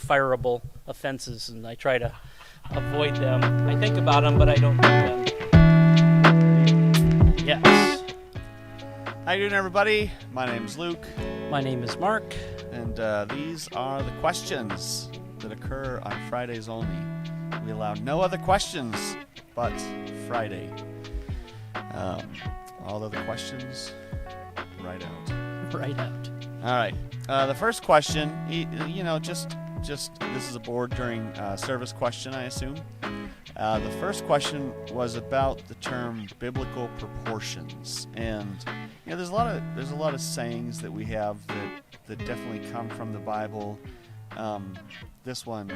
fireable offenses, and I try to avoid them. I think about them, but I don't do them. Yes. How you doing, everybody? My name's Luke, My name is Mark. and these are the questions that occur on Fridays only. We allow no other questions but Friday. All other questions, right out. Right out. All right. The first question, just this is a board during service question, I assume. The first question was about the term biblical proportions, and there's a lot of sayings that we have that definitely come from the Bible. This one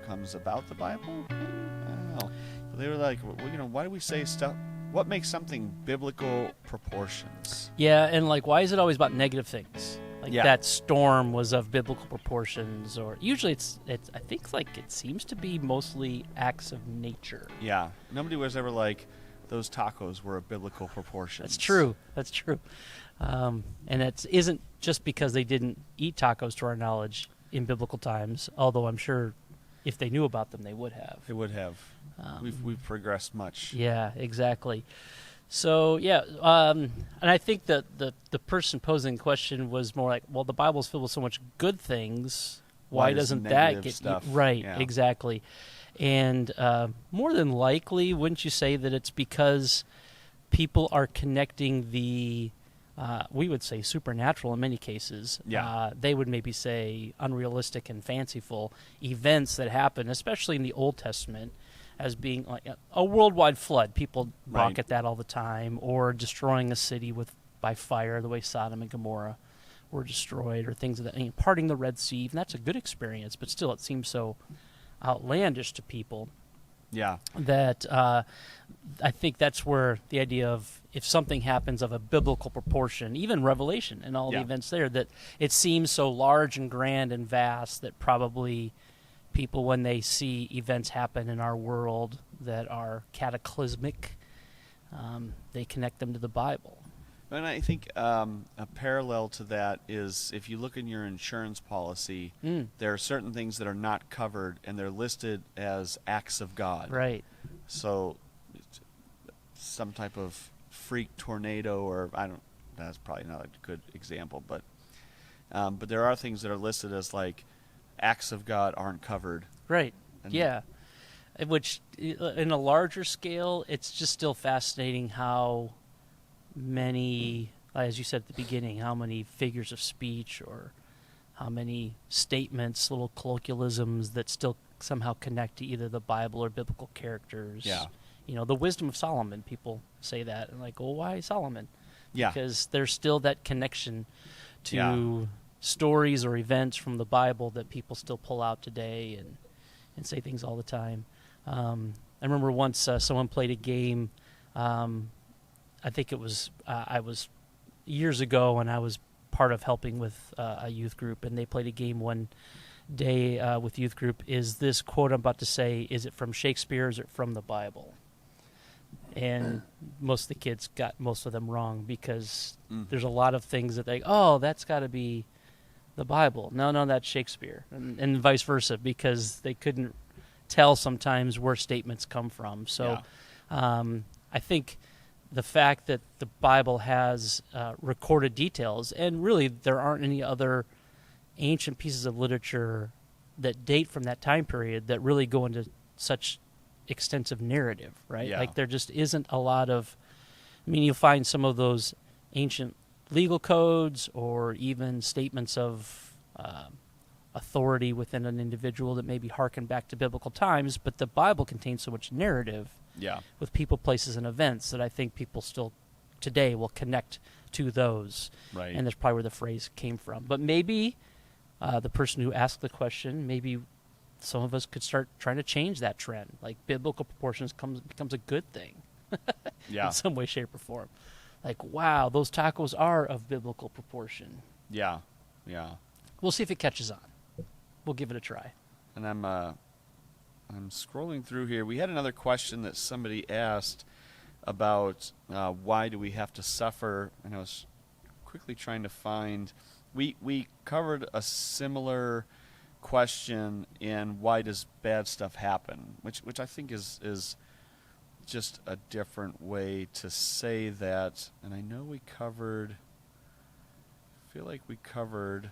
comes about the Bible. I don't know. They were like, why do we say stuff? What makes something biblical proportions? Yeah, and why is it always about negative things? Yeah. That storm was of biblical proportions, or usually it's I think it seems to be mostly acts of nature. Yeah. Nobody was ever like, those tacos were of biblical proportions. That's true. And it isn't just because they didn't eat tacos, to our knowledge, in biblical times, although I'm sure if they knew about them, they would have. They would have. We've progressed much. Yeah, exactly. So, and I think that the person posing the question was more like, well, the Bible's filled with so much good things. Why doesn't that get stuff? Right, Yeah. exactly. And more than likely, wouldn't you say that it's because people are connecting the, we would say supernatural in many cases. Yeah. They would maybe say unrealistic and fanciful events that happen, especially in the Old Testament, as being like a worldwide flood. People balk Right. at that all the time, or destroying a city by fire, the way Sodom and Gomorrah were destroyed, or things of that. Parting the Red Sea, and that's a good experience, but still, it seems so outlandish to people Yeah. that I think that's where the idea of if something happens of a biblical proportion, even Revelation and all the Yeah. events there, that it seems so large and grand and vast that probably people, when they see events happen in our world that are cataclysmic, they connect them to the Bible. And I think a parallel to that is if you look in your insurance policy, there are certain things that are not covered, and they're listed as acts of God. Right. So some type of freak tornado, or that's probably not a good example, but there are things that are listed as like acts of God aren't covered. Right. And Yeah. Which, in a larger scale, it's just still fascinating how many, as you said at the beginning, how many figures of speech or how many statements, little colloquialisms that still somehow connect to either the Bible or biblical characters. Yeah. The wisdom of Solomon, people say that, and well, why Solomon? Yeah. Because there's still that connection to Yeah. stories or events from the Bible that people still pull out today and say things all the time. I remember once someone played a game. I think it was I was years ago, and I was part of helping with a youth group, and they played a game one day with youth group. Is this quote I'm about to say, is it from Shakespeare or is it from the Bible? And most of the kids got most of them wrong, because there's a lot of things that that's got to be the Bible. No, that's Shakespeare, and vice versa, because they couldn't tell sometimes where statements come from. So I think the fact that the Bible has recorded details, and really there aren't any other ancient pieces of literature that date from that time period that really go into such extensive narrative, right? Yeah. There just isn't a lot of, you'll find some of those ancient legal codes or even statements of authority within an individual that maybe harken back to biblical times, but the Bible contains so much narrative with people, places, and events that I think people still today will connect to those. Right. And that's probably where the phrase came from. But maybe the person who asked the question, maybe some of us could start trying to change that trend. Biblical proportions becomes a good thing in some way, shape, or form. Wow, those tacos are of biblical proportion. Yeah. We'll see if it catches on. We'll give it a try. And I'm scrolling through here. We had another question that somebody asked about why do we have to suffer, and I was quickly trying to find. We covered a similar question in why does bad stuff happen, which I think is just a different way to say that. And I know we covered. I feel like we covered.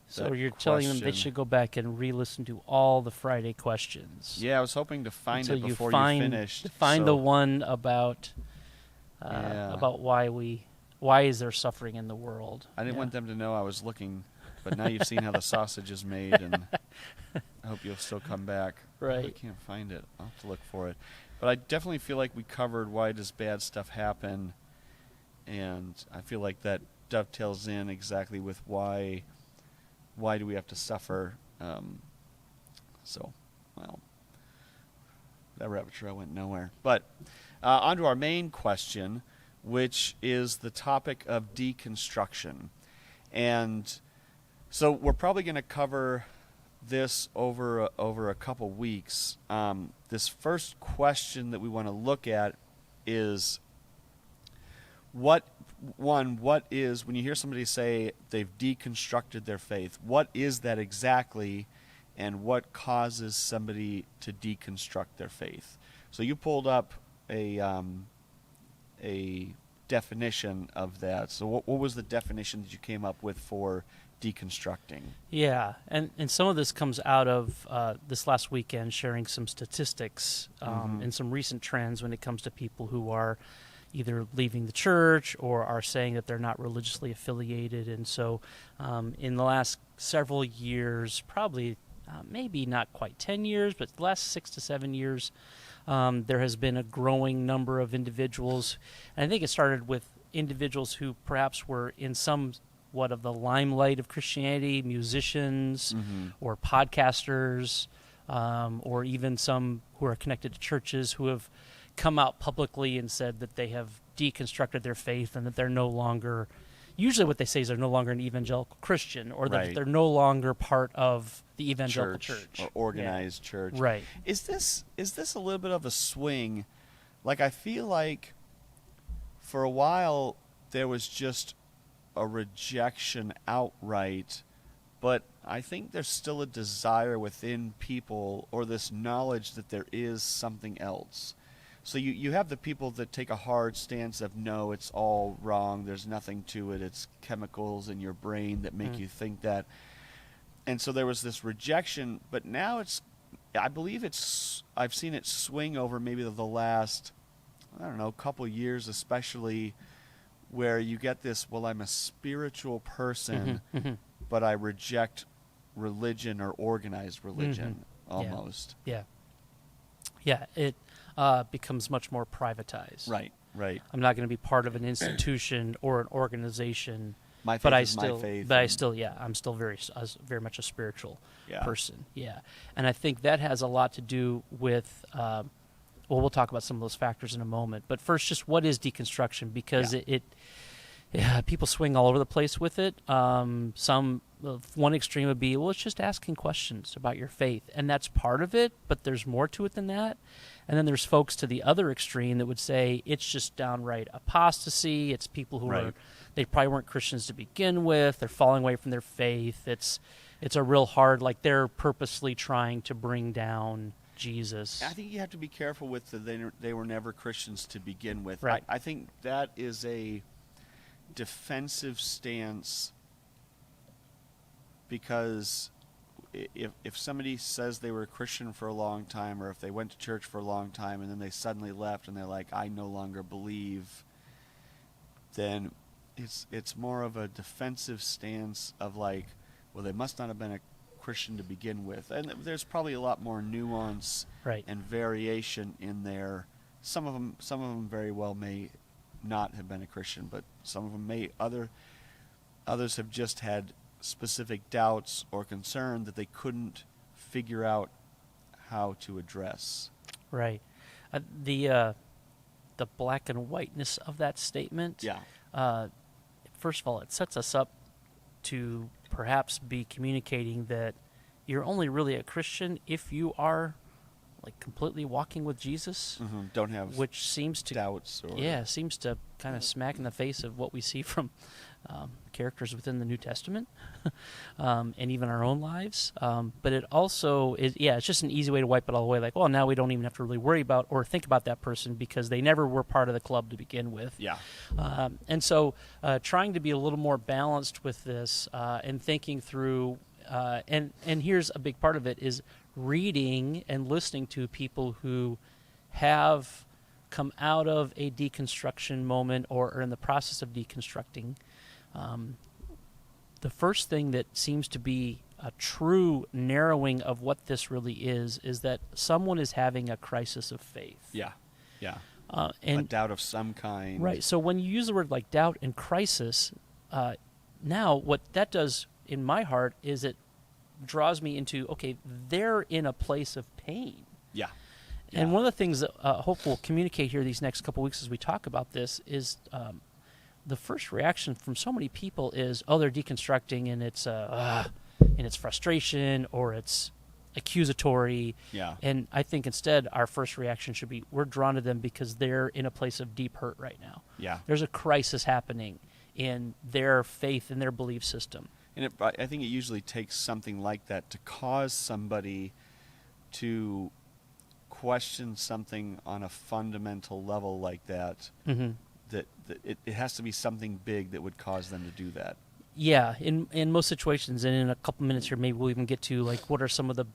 So that you're telling them they question. should go back and re-listen to all the Friday questions. Yeah, I was hoping to find until it before you find, finished. Find so, the one about Yeah. why is there suffering in the world. I didn't Yeah. want them to know I was looking, but now you've seen how the sausage is made, and I hope you'll still come back. I Right. can't find it. I'll have to look for it. But I definitely feel like we covered why does bad stuff happen, and I feel like that dovetails in exactly with why do we have to suffer. Well, that rabbit trail went nowhere. But on to our main question, which is the topic of deconstruction. And so we're probably going to cover this over a couple weeks. This first question that we want to look at is what is, when you hear somebody say they've deconstructed their faith, what is that exactly, and what causes somebody to deconstruct their faith? So you pulled up a definition of that. So what was the definition that you came up with for deconstructing? Yeah, and some of this comes out of this last weekend sharing some statistics and some recent trends when it comes to people who are either leaving the church or are saying that they're not religiously affiliated. And so in the last several years, probably maybe not quite 10 years, but the last 6 to 7 years, there has been a growing number of individuals. And I think it started with individuals who perhaps were in somewhat of the limelight of Christianity, musicians or podcasters, or even some who are connected to churches who have come out publicly and said that they have deconstructed their faith and that they're no longer, usually what they say is they're no longer an evangelical Christian, or that Right. they're no longer part of the evangelical church. or organized church. Right. Is this a little bit of a swing? Like, I feel like for a while there was just a rejection outright, but I think there's still a desire within people, or this knowledge that there is something else. So you have the people that take a hard stance of, no, it's all wrong, there's nothing to it, it's chemicals in your brain that make you think that. And so there was this rejection, but now I've seen it swing over maybe the last, I don't know, couple years especially, where you get this, well, I'm a spiritual person, but I reject religion or organized religion almost. Yeah. It becomes much more privatized. Right. I'm not going to be part of an institution or an organization. My faith But is my faith. I'm still very much a spiritual Yeah. person. Yeah, and I think that has a lot to do with. We'll talk about some of those factors in a moment. But first, just what is deconstruction? Because people swing all over the place with it. One extreme would be, well, it's just asking questions about your faith, and that's part of it. But there's more to it than that. And then there's folks to the other extreme that would say it's just downright apostasy. It's people who they probably weren't Christians to begin with. They're falling away from their faith. It's a real hard, like they're purposely trying to bring down Jesus. I think you have to be careful with they were never Christians to begin with. Right. I think that is a defensive stance, because if somebody says they were a Christian for a long time, or if they went to church for a long time and then they suddenly left and they're like, I no longer believe, then it's more of a defensive stance of like, well, they must not have been a Christian to begin with. And there's probably a lot more nuance and variation in there. Some of them very well may not have been a Christian, but some of them may. Others have just had specific doubts or concern that they couldn't figure out how to address. Right. The black and whiteness of that statement. Yeah. First of all, it sets us up to perhaps be communicating that you're only really a Christian if you are like completely walking with Jesus, Don't have which seems to doubts or seems to kind of smack in the face of what we see from characters within the New Testament and even our own lives. But it also is, it's just an easy way to wipe it all away. Like, well, now we don't even have to really worry about or think about that person because they never were part of the club to begin with. Yeah. And so trying to be a little more balanced with this and thinking through, and here's a big part of it is reading and listening to people who have come out of a deconstruction moment or are in the process of deconstructing. The first thing that seems to be a true narrowing of what this really is that someone is having a crisis of faith. Yeah. And a doubt of some kind. Right. So when you use the word like doubt and crisis, now what that does in my heart is it draws me into, okay, they're in a place of pain. Yeah. And one of the things that hope we'll communicate here these next couple weeks as we talk about this is the first reaction from so many people is, oh, they're deconstructing and it's frustration or it's accusatory. Yeah. And I think instead our first reaction should be we're drawn to them because they're in a place of deep hurt right now. Yeah. There's a crisis happening in their faith and their belief system. And I think it usually takes something like that to cause somebody to question something on a fundamental level like that. Mm-hmm. That it has to be something big that would cause them to do that. Yeah, in most situations, and in a couple minutes here, maybe we'll even get to like what are some of the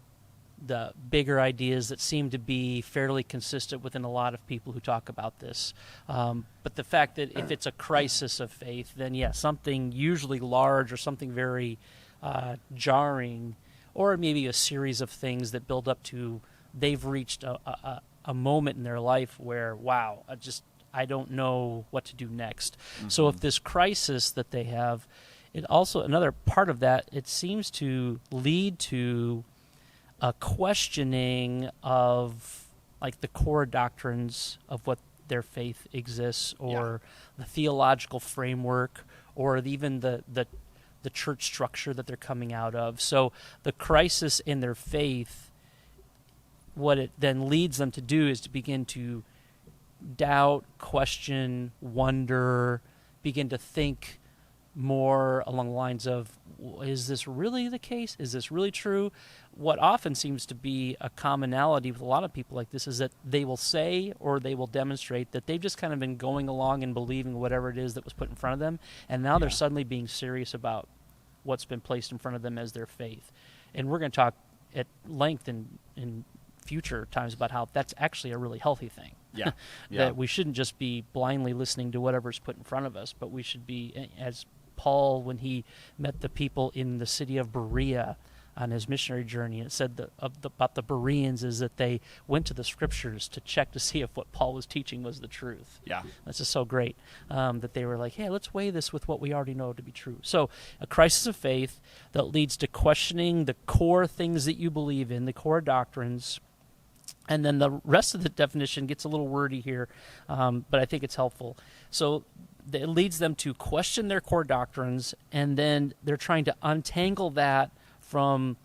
bigger ideas that seem to be fairly consistent within a lot of people who talk about this. But the fact that if it's a crisis of faith, then something usually large or something very jarring, or maybe a series of things that build up to they've reached a moment in their life where, wow, I don't know what to do next. Mm-hmm. So if this crisis that they have, it also, another part of that, it seems to lead to a questioning of like the core doctrines of what their faith exists, or the theological framework, or even the church structure that they're coming out of. So the crisis in their faith, what it then leads them to do is to begin to doubt, question, wonder, begin to think more along the lines of, is this really the case? Is this really true? What often seems to be a commonality with a lot of people like this is that they will say or they will demonstrate that they've just kind of been going along and believing whatever it is that was put in front of them, and now they're suddenly being serious about what's been placed in front of them as their faith. And we're going to talk at length in future times about how that's actually a really healthy thing. Yeah. That we shouldn't just be blindly listening to whatever's put in front of us, but we should be, as Paul, when he met the people in the city of Berea on his missionary journey, it said about the Bereans is that they went to the scriptures to check to see if what Paul was teaching was the truth. Yeah. That's just so great that they were like, hey, let's weigh this with what we already know to be true. So a crisis of faith that leads to questioning the core things that you believe in, the core doctrines. And then the rest of the definition gets a little wordy here, but I think it's helpful. So it leads them to question their core doctrines, and then they're trying to untangle that from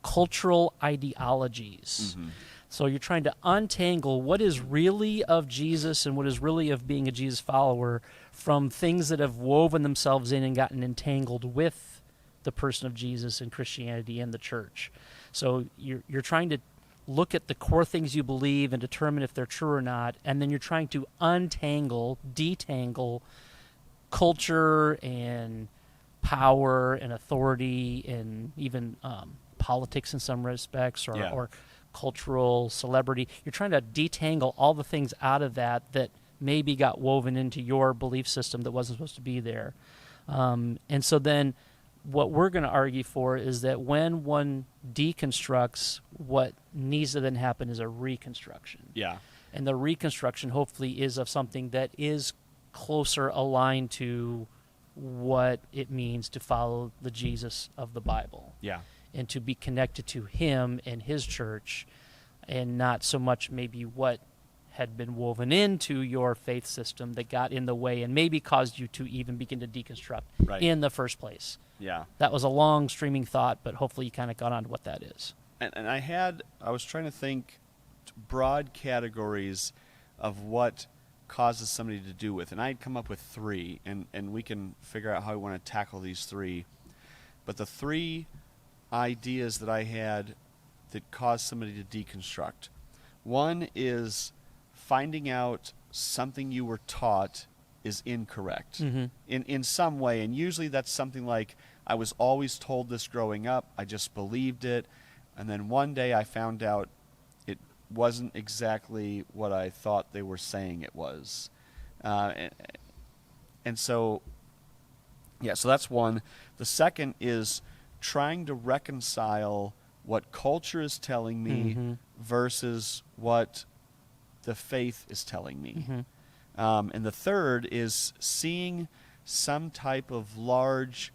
cultural ideologies. Mm-hmm. So you're trying to untangle what is really of Jesus and what is really of being a Jesus follower from things that have woven themselves in and gotten entangled with the person of Jesus and Christianity and the church. So you're trying to look at the core things you believe and determine if they're true or not, and then you're trying to detangle culture and power and authority and even politics in some respects, or cultural celebrity. You're trying to detangle all the things out of that maybe got woven into your belief system that wasn't supposed to be there. And so then what we're going to argue for is that when one deconstructs, what needs to then happen is a reconstruction. Yeah. And the reconstruction hopefully is of something that is closer aligned to what it means to follow the Jesus of the Bible. Yeah. And to be connected to him and his church, and not so much maybe what had been woven into your faith system that got in the way and maybe caused you to even begin to deconstruct in the first place. Yeah. That was a long streaming thought, but hopefully you kind of got on to what that is. And I was trying to think broad categories of what causes somebody to do with. And I'd come up with 3, and we can figure out how we want to tackle these 3. But the 3 ideas that I had that cause somebody to deconstruct. One is finding out something you were taught is incorrect in some way. And usually that's something like, I was always told this growing up, I just believed it, and then one day I found out it wasn't exactly what I thought they were saying it was. And so, yeah, so that's one. The second is trying to reconcile what culture is telling me versus what the faith is telling me. And the third is seeing some type of large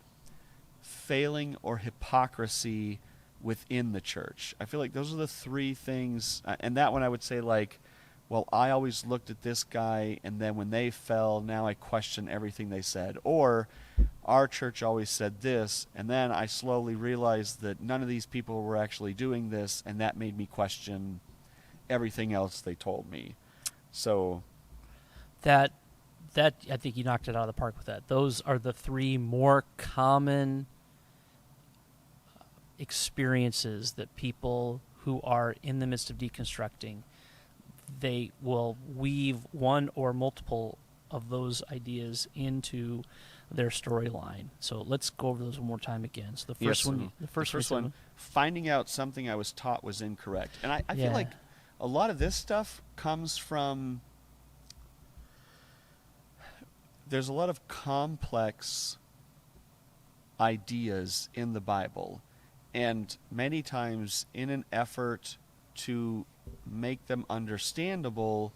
failing or hypocrisy within the church. I feel like those are the 3 things. And that one I would say, like, well, I always looked at this guy, and then when they fell, now I question everything they said. Or our church always said this, and then I slowly realized that none of these people were actually doing this, and that made me question everything else they told me. So that I think you knocked it out of the park with that. Those are the 3 more common experiences that people who are in the midst of deconstructing, they will weave one or multiple of those ideas into their storyline. So let's go over those one more time again. So the first one, finding out something I was taught was incorrect. And I feel like a lot of this stuff comes from, there's a lot of complex ideas in the Bible. And many times, in an effort to make them understandable,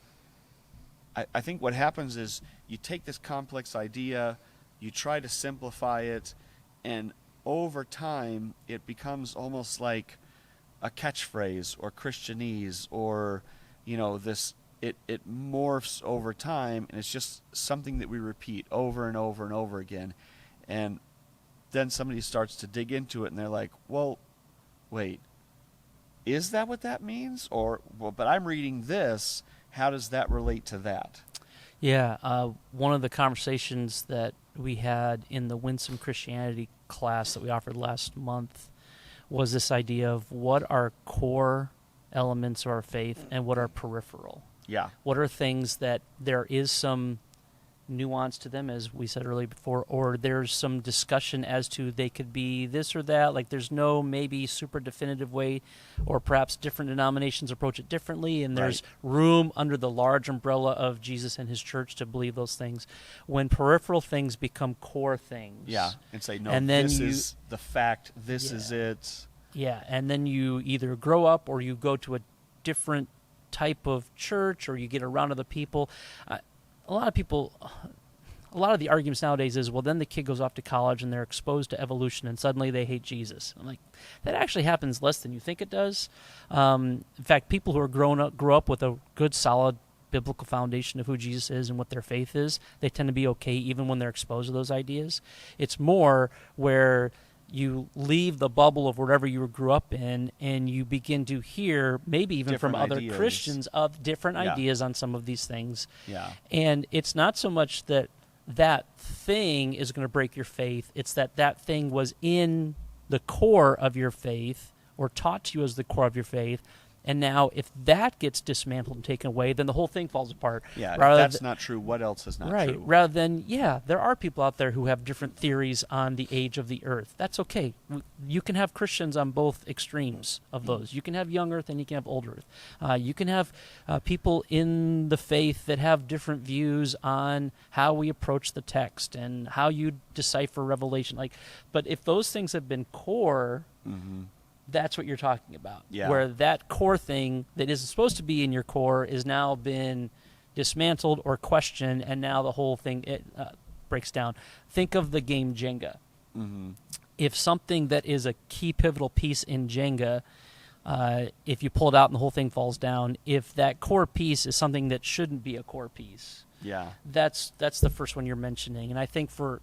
I think what happens is you take this complex idea, you try to simplify it, and over time, it becomes almost like a catchphrase or Christianese, or, you know, this. It morphs over time, and it's just something that we repeat over and over and over again. And then somebody starts to dig into it, and they're like, well, wait, is that what that means? Or, well, but I'm reading this. How does that relate to that? Yeah, one of the conversations that we had in the Winsome Christianity class that we offered last month was this idea of what are core elements of our faith and what are peripheral. Yeah. What are things that there is some nuance to them, as we said earlier before, or there's some discussion as to they could be this or that, like there's no maybe super definitive way, or perhaps different denominations approach it differently, and there's room under the large umbrella of Jesus and his church to believe those things. When peripheral things become core things. Yeah, and say, no, and then this is the fact, this is it. Yeah, and then you either grow up or you go to a different type of church, or you get around other people. A lot of the arguments nowadays is, well, then the kid goes off to college and they're exposed to evolution and suddenly they hate Jesus. I'm like, that actually happens less than you think it does. In fact, people who are grow up with a good, solid biblical foundation of who Jesus is and what their faith is, they tend to be okay even when they're exposed to those ideas. It's more where you leave the bubble of wherever you grew up in, and you begin to hear, maybe even different from other ideas. Christians, of different ideas on some of these things. Yeah. And it's not so much that that thing is going to break your faith, it's that that thing was in the core of your faith, or taught to you as the core of your faith, and now if that gets dismantled and taken away, then the whole thing falls apart. Yeah, if that's not true, what else is not true? Right, rather than, yeah, there are people out there who have different theories on the age of the earth. That's okay. You can have Christians on both extremes of those. You can have young earth and you can have old earth. You can have people in the faith that have different views on how we approach the text and how you decipher Revelation. But if those things have been core, that's what you're talking about. Yeah. Where that core thing that isn't supposed to be in your core is now been dismantled or questioned, and now the whole thing breaks down. Think of the game Jenga. If something that is a key pivotal piece in Jenga, if you pull it out and the whole thing falls down, if that core piece is something that shouldn't be a core piece, that's the first one you're mentioning. And I think for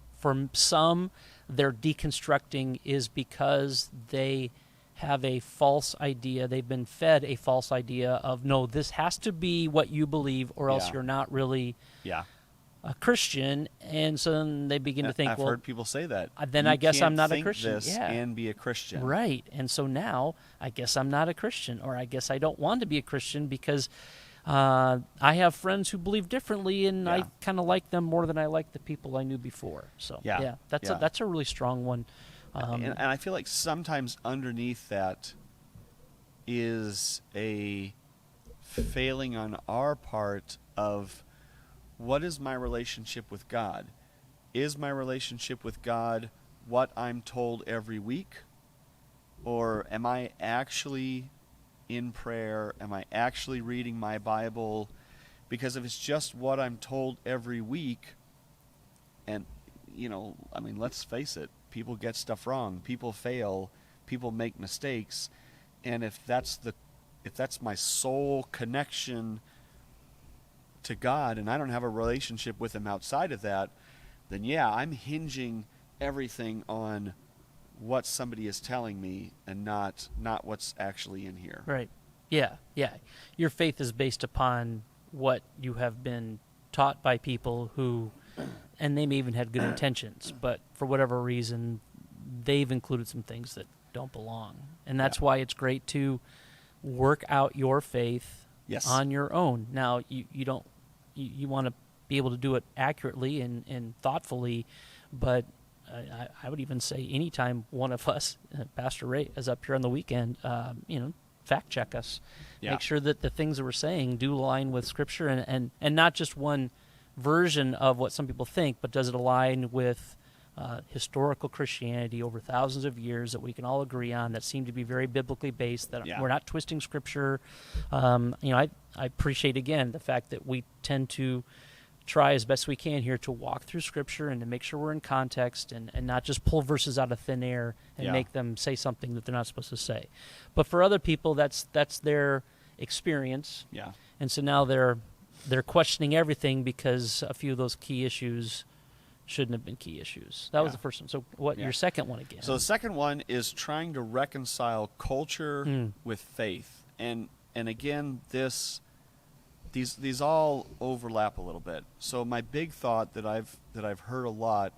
some, their deconstructing is because they have a false idea. They've been fed a false idea of, no, this has to be what you believe, or else Yeah. you're not really Yeah. a Christian. And so then they begin to think, I've well, heard people say that. then You I guess I'm can't not a think Christian. this Yeah. and be a Christian. Right. And so now I guess I'm not a Christian, or I guess I don't want to be a Christian because I have friends who believe differently, and I Yeah. kind of like them more than I like the people I knew before. So Yeah. that's Yeah. that's a really strong one. And I feel like sometimes underneath that is a failing on our part of, what is my relationship with God? Is my relationship with God what I'm told every week? Or am I actually in prayer? Am I actually reading my Bible? Because if it's just what I'm told every week, and, I mean, let's face it, people get stuff wrong, people fail, people make mistakes, and if that's my sole connection to God, and I don't have a relationship with Him outside of that, then yeah, I'm hinging everything on what somebody is telling me, and not what's actually in here. Right. Yeah. Your faith is based upon what you have been taught by people who, and they may even had good intentions, but for whatever reason, they've included some things that don't belong. And that's why it's great to work out your faith Yes. on your own. Now, you want to be able to do it accurately and thoughtfully, but I would even say anytime one of us, Pastor Ray, is up here on the weekend, fact check us. Yeah. Make sure that the things that we're saying do align with Scripture, and not just one version of what some people think, but does it align with historical Christianity over thousands of years that we can all agree on, that seem to be very biblically based, that we're not twisting Scripture. I appreciate, again, the fact that we tend to try as best we can here to walk through Scripture and to make sure we're in context, and not just pull verses out of thin air and make them say something that they're not supposed to say. But for other people, that's their experience. Yeah. And so now they're questioning everything because a few of those key issues shouldn't have been key issues. That was the first one. So your second one again? So the second one is trying to reconcile culture with faith. And again, these all overlap a little bit. So my big thought that I've heard a lot,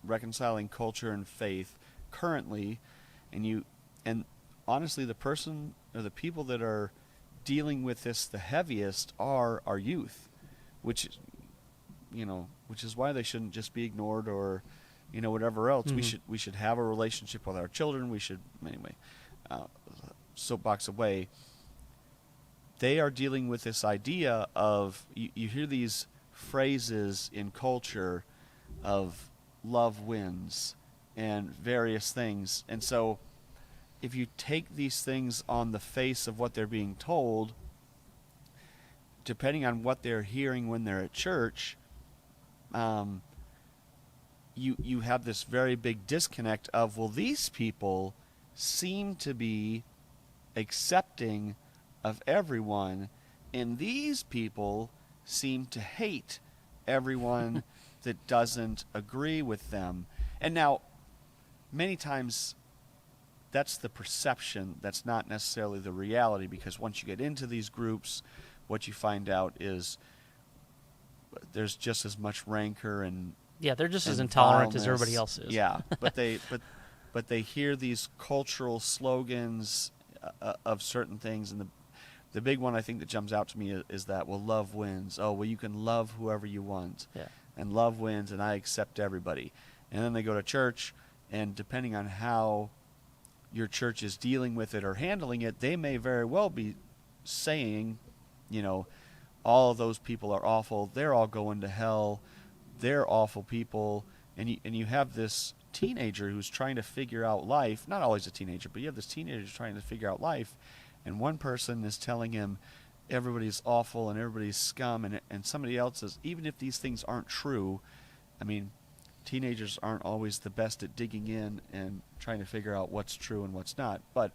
reconciling culture and faith currently, and honestly, the person or the people that are dealing with this the heaviest are our youth, which is why they shouldn't just be ignored, or whatever else. Mm-hmm. We should have a relationship with our children. We should, anyway, soapbox away. They are dealing with this idea of, you hear these phrases in culture of love wins and various things. And so if you take these things on the face of what they're being told, depending on what they're hearing when they're at church, you have this very big disconnect of, well, these people seem to be accepting of everyone, and these people seem to hate everyone that doesn't agree with them. And now, many times, that's the perception. That's not necessarily the reality, because once you get into these groups, what you find out is there's just as much rancor and they're just as intolerant as vileness. everybody else is. Yeah, but they hear these cultural slogans of certain things, and the big one I think that jumps out to me is that, well, love wins. Oh, well, you can love whoever you want, and love wins, and I accept everybody. And then they go to church, and depending on how your church is dealing with it or handling it, they may very well be saying, all of those people are awful. They're all going to hell. They're awful people. And you have this teenager who's trying to figure out life. Not always a teenager, but you have this teenager who's trying to figure out life. And one person is telling him everybody's awful and everybody's scum. And somebody else says, even if these things aren't true, I mean, teenagers aren't always the best at digging in and trying to figure out what's true and what's not. But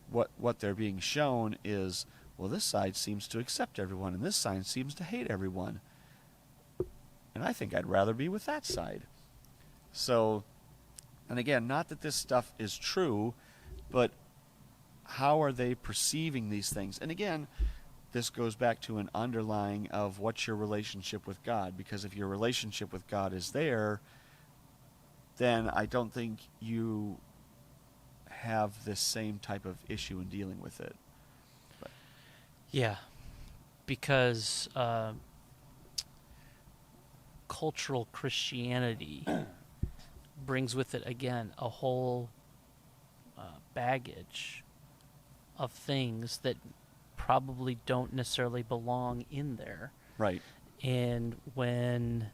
what they're being shown is, well, this side seems to accept everyone, and this side seems to hate everyone. And I think I'd rather be with that side. So, and again, not that this stuff is true, but how are they perceiving these things? And again, this goes back to an underlying of what's your relationship with God, because if your relationship with God is there, then I don't think you have this same type of issue in dealing with it. But Yeah, because cultural Christianity brings with it, again, a whole baggage of things that probably don't necessarily belong in there. right, And when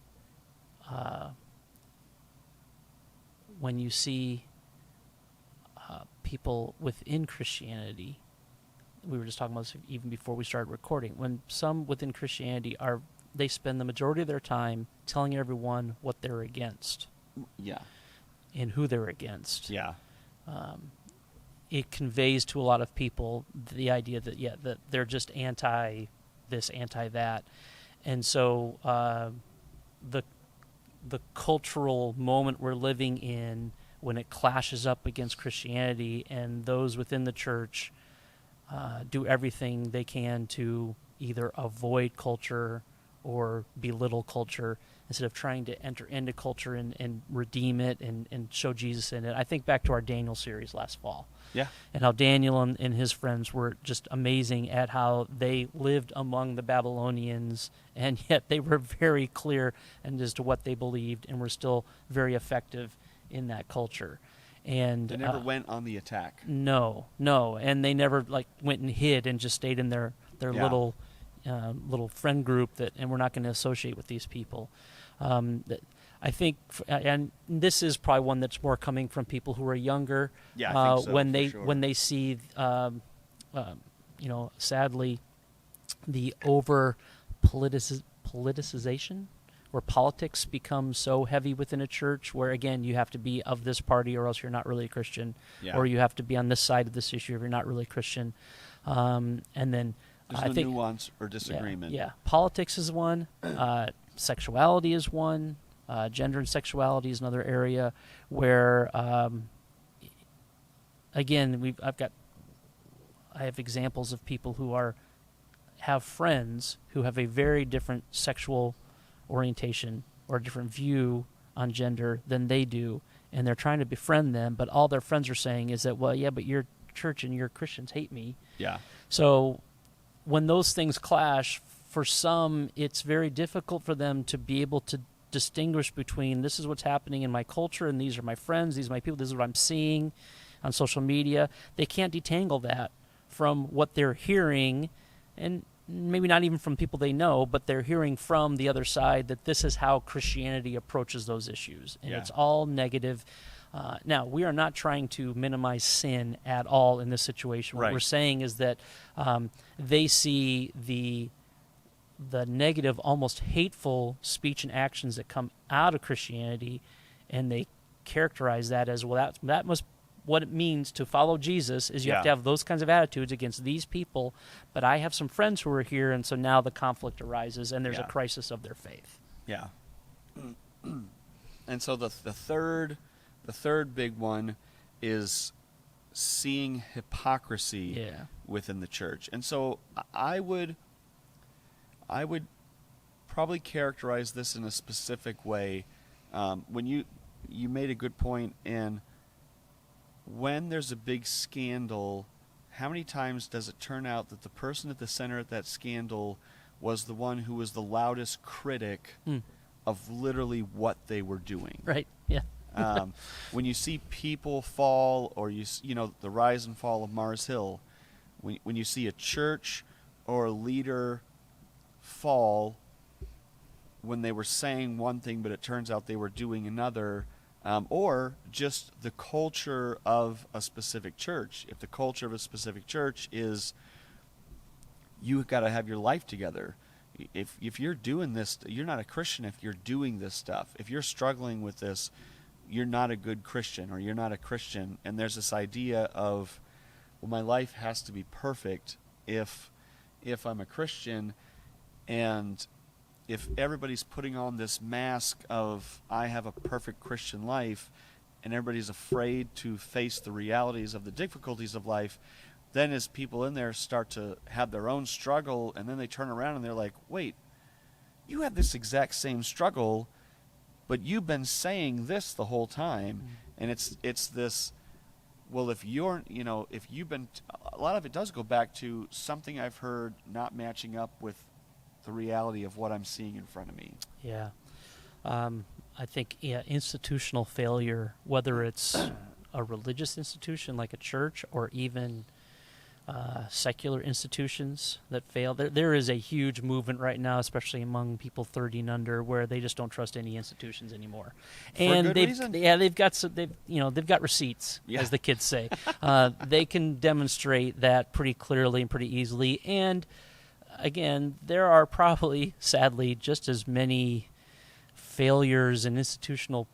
you see people within Christianity, we were just talking about this even before we started recording, when some within Christianity they spend the majority of their time telling everyone what they're against yeah, and who they're against. yeah, It conveys to a lot of people the idea that, that they're just anti this, anti that. And so the cultural moment we're living in, when it clashes up against Christianity, and those within the church do everything they can to either avoid culture or belittle culture instead of trying to enter into culture and redeem it and show Jesus in it. I think back to our Daniel series last fall. yeah, And how Daniel and his friends were just amazing at how they lived among the Babylonians, and yet they were very clear as to what they believed and were still very effective in that culture. And they never went on the attack. No, and they never went and hid and just stayed in their Yeah. little friend group and we're not going to associate with these people. I think, and this is probably one that's more coming from people who are younger. Yeah, I think so, when for they sure. when they see, sadly, the over politicization, where politics become so heavy within a church, where again you have to be of this party or else you're not really a Christian, Yeah. or you have to be on this side of this issue if you're not really a Christian, and then There's I no think nuance or disagreement. Yeah, politics is one. Sexuality is one. Gender and sexuality is another area where, again, I have examples of people who have friends who have a very different sexual orientation or a different view on gender than they do, and they're trying to befriend them, but all their friends are saying is that, well, yeah, but your church and your Christians hate me. Yeah. So when those things clash, for some, it's very difficult for them to be able to distinguish between this is what's happening in my culture and these are my friends, these are my people, this is what I'm seeing on social media. They can't detangle that from what they're hearing, and maybe not even from people they know, but they're hearing from the other side that this is how Christianity approaches those issues, and Yeah. it's all negative. Now, we are not trying to minimize sin at all in this situation. What Right. we're saying is that they see the negative, almost hateful speech and actions that come out of Christianity, and they characterize that as, well, that must what it means to follow Jesus is you have Yeah. to have those kinds of attitudes against these people, but I have some friends who are here, and so now the conflict arises, and there's Yeah. a crisis of their faith. Yeah. And so the third big one is seeing hypocrisy Yeah. within the church. And so I would probably characterize this in a specific way. When you made a good point, and when there's a big scandal, how many times does it turn out that the person at the center of that scandal was the one who was the loudest critic of literally what they were doing? Right. Yeah. When you see people fall, or the rise and fall of Mars Hill, when you see a church or a leader fall when they were saying one thing but it turns out they were doing another, or just the culture of a specific church. If the culture of a specific church is you've got to have your life together. If you're doing this, you're not a Christian if you're doing this stuff. If you're struggling with this, you're not a good Christian, or you're not a Christian. And there's this idea of, well, my life has to be perfect if I'm a Christian, and if everybody's putting on this mask of I have a perfect Christian life, and everybody's afraid to face the realities of the difficulties of life, then as people in there start to have their own struggle, and then they turn around and they're like, wait, you have this exact same struggle, but you've been saying this the whole time. And it's this, well, if you're, if you've been, a lot of it does go back to something I've heard not matching up with the reality of what I'm seeing in front of me. Yeah. I think institutional failure, whether it's a religious institution like a church or even secular institutions that fail. There is a huge movement right now, especially among people 30 and under, where they just don't trust any institutions anymore. And they've got receipts, as the kids say. They can demonstrate that pretty clearly and pretty easily. And again, there are probably, sadly, just as many failures and institutional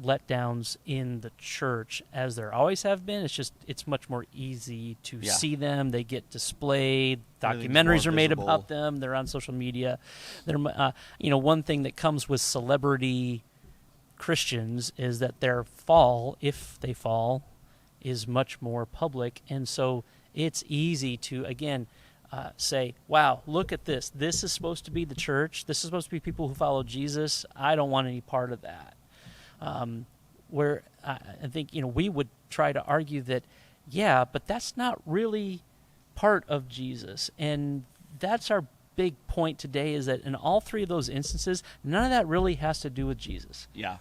letdowns in the church as there always have been. It's much more easy to see them. They get displayed. Documentaries are made about them. They're on social media. They're one thing that comes with celebrity Christians is that their fall, if they fall, is much more public, and so it's easy to again say, wow, look at this. This is supposed to be the church. This is supposed to be people who follow Jesus. I don't want any part of that. Where I think, we would try to argue that, but that's not really part of Jesus. And that's our big point today, is that in all three of those instances, none of that really has to do with Jesus. Yeah.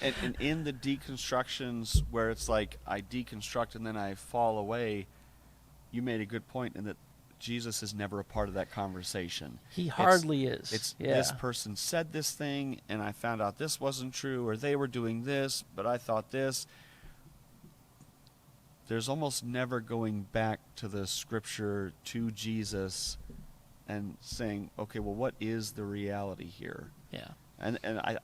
and in the deconstructions where it's like I deconstruct and then I fall away, you made a good point in that Jesus is never a part of that conversation. He hardly is. It's this person said this thing, and I found out this wasn't true, or they were doing this, but I thought this. There's almost never going back to the scripture, to Jesus, and saying, okay, well, what is the reality here? Yeah. And I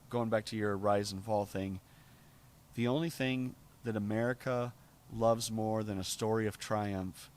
going back to your rise and fall thing, the only thing that America loves more than a story of triumph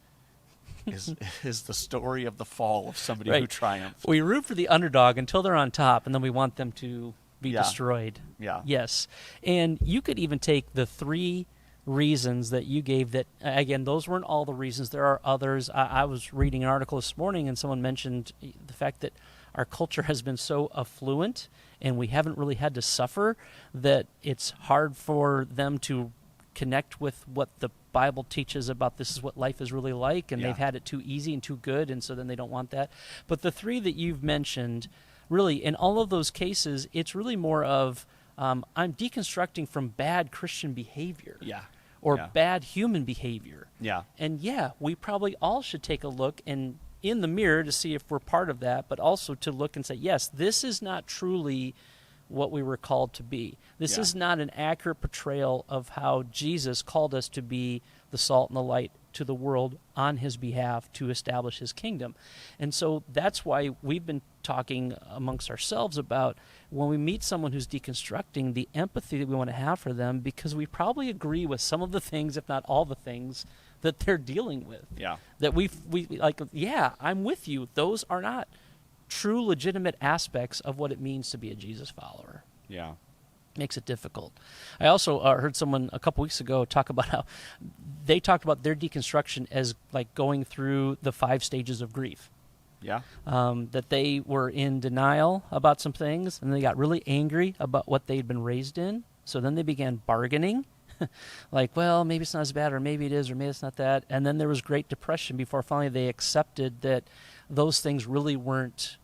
is the story of the fall of somebody who triumphed. We root for the underdog until they're on top, and then we want them to be destroyed. Yeah. Yes. And you could even take the three reasons that you gave that, again, those weren't all the reasons. There are others. I was reading an article this morning, and someone mentioned the fact that our culture has been so affluent, and we haven't really had to suffer, that it's hard for them to connect with what the Bible teaches about this is what life is really like, and they've had it too easy and too good, and so then they don't want that. But the three that you've mentioned, really, in all of those cases, it's really more of I'm deconstructing from bad Christian behavior. Or bad human behavior. And we probably all should take a look in the mirror to see if we're part of that, but also to look and say, yes, this is not truly what we were called to be. This is not an accurate portrayal of how Jesus called us to be the salt and the light to the world on his behalf to establish his kingdom. And so that's why we've been talking amongst ourselves about when we meet someone who's deconstructing, the empathy that we want to have for them, because we probably agree with some of the things, if not all the things, that they're dealing with. That we like, I'm with you. Those are not true, legitimate aspects of what it means to be a Jesus follower. Makes it difficult. I also heard someone a couple weeks ago talk about how they talked about their deconstruction as like going through the 5 stages of grief. That they were in denial about some things, and they got really angry about what they'd been raised in. So then they began bargaining. Like, well, maybe it's not as bad, or maybe it is, or maybe it's not that. And then there was Great Depression before finally they accepted that those things really weren't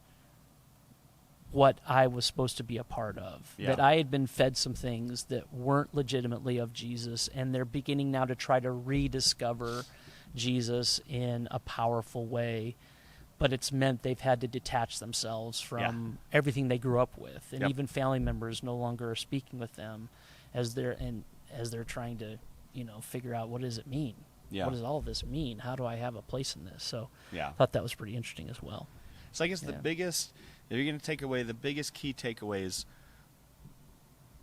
what I was supposed to be a part of. That I had been fed some things that weren't legitimately of Jesus, and they're beginning now to try to rediscover Jesus in a powerful way. But it's meant they've had to detach themselves from everything they grew up with, and even family members no longer are speaking with them as they're trying to, figure out, what does it mean? What does all of this mean? How do I have a place in this? So I thought that was pretty interesting as well. So I guess the biggest, if you're going to take away, the biggest key takeaways,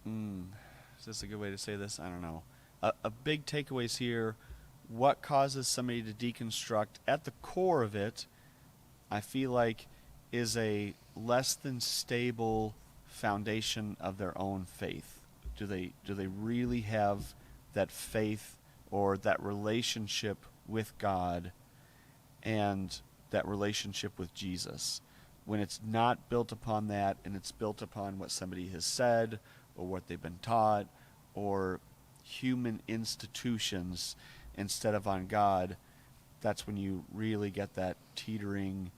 is this a good way to say this? I don't know. A big takeaways here, what causes somebody to deconstruct, at the core of it, I feel like, is a less than stable foundation of their own faith. Do they really have that faith or that relationship with God and that relationship with Jesus, when it's not built upon that and it's built upon what somebody has said or what they've been taught or human institutions instead of on God, that's when you really get that teetering.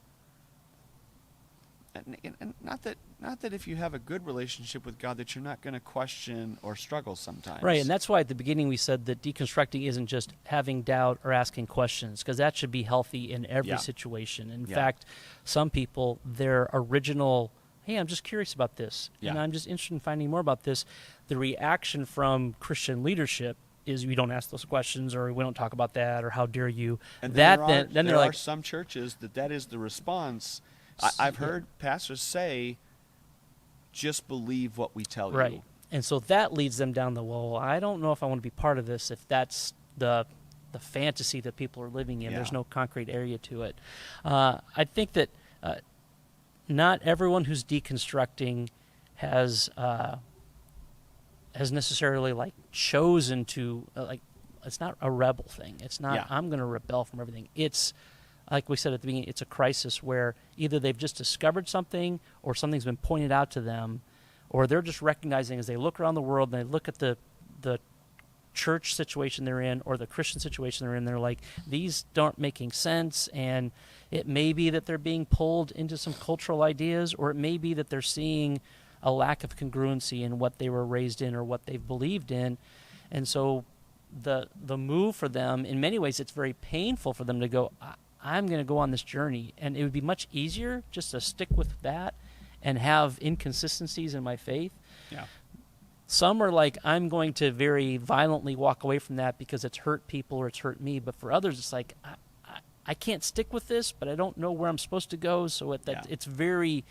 And not that if you have a good relationship with God that you're not going to question or struggle sometimes. Right, and that's why at the beginning we said that deconstructing isn't just having doubt or asking questions, because that should be healthy in every situation. In fact, some people, their original, hey, I'm just curious about this, and I'm just interested in finding more about this, the reaction from Christian leadership is we don't ask those questions, or we don't talk about that, or how dare you. And there are like, some churches that is the response. I've heard pastors say, just believe what we tell you. Right. And so that leads them down the, well, I don't know if I want to be part of this if that's the fantasy that people are living in. There's no concrete area to it. I think that not everyone who's deconstructing has necessarily like chosen to it's not a rebel thing. It's not I'm going to rebel from everything. It's like we said at the beginning, it's a crisis where either they've just discovered something or something's been pointed out to them, or they're just recognizing as they look around the world and they look at the church situation they're in or the Christian situation they're in, they're like, these aren't making sense, and it may be that they're being pulled into some cultural ideas, or it may be that they're seeing a lack of congruency in what they were raised in or what they've believed in. And so the move for them, in many ways, it's very painful for them to go, I'm going to go on this journey, and it would be much easier just to stick with that and have inconsistencies in my faith. Yeah. Some are like, I'm going to very violently walk away from that because it's hurt people or it's hurt me. But for others, it's like, I can't stick with this, but I don't know where I'm supposed to go. So it's very,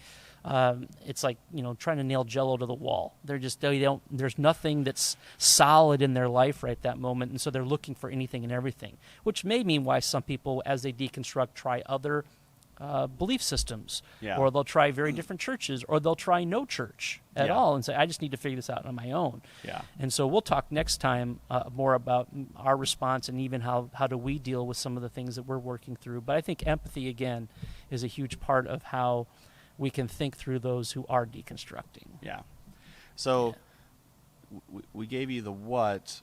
it's like, trying to nail Jell-O to the wall. There's nothing that's solid in their life right at that moment. And so they're looking for anything and everything, which may mean why some people, as they deconstruct, try other belief systems, or they'll try very different churches, or they'll try no church at all and say, I just need to figure this out on my own. Yeah. And so we'll talk next time more about our response and even how do we deal with some of the things that we're working through. But I think empathy, again, is a huge part of how we can think through those who are deconstructing. Yeah. So we gave you the what.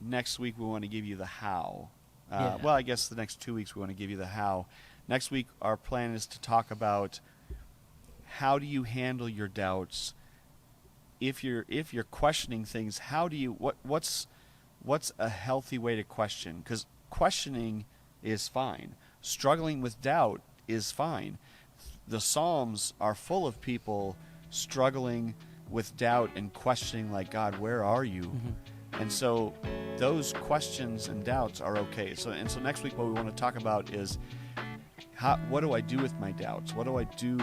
Next week we want to give you the how. Well, I guess the next 2 weeks we want to give you the how. Next week our plan is to talk about how do you handle your doubts if you're questioning things. How do you what's a healthy way to question? Because questioning is fine. Struggling with doubt is fine. The Psalms are full of people struggling with doubt and questioning, like, God, where are you? Mm-hmm. And so those questions and doubts are okay. So next week what we want to talk about is what do I do with my doubts? What do I do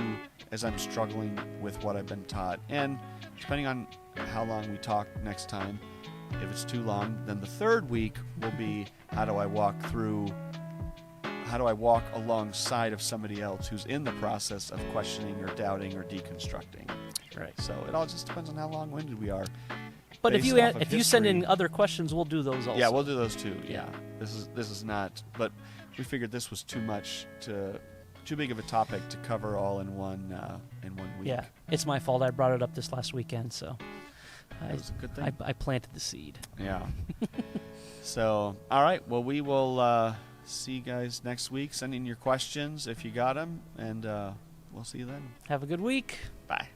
as I'm struggling with what I've been taught? And depending on how long we talk next time, if it's too long, then the third week will be how do I walk alongside of somebody else who's in the process of questioning or doubting or deconstructing. Right. So it all just depends on how long-winded we are. But if you send in other questions, we'll do those also. Yeah, we'll do those too. Yeah. This is not, but we figured this was too big of a topic to cover all in one week. Yeah, it's my fault. I brought it up this last weekend, so that was a good thing. I planted the seed. Yeah. So, all right. Well, we will see you guys next week. Send in your questions if you got them, and we'll see you then. Have a good week. Bye.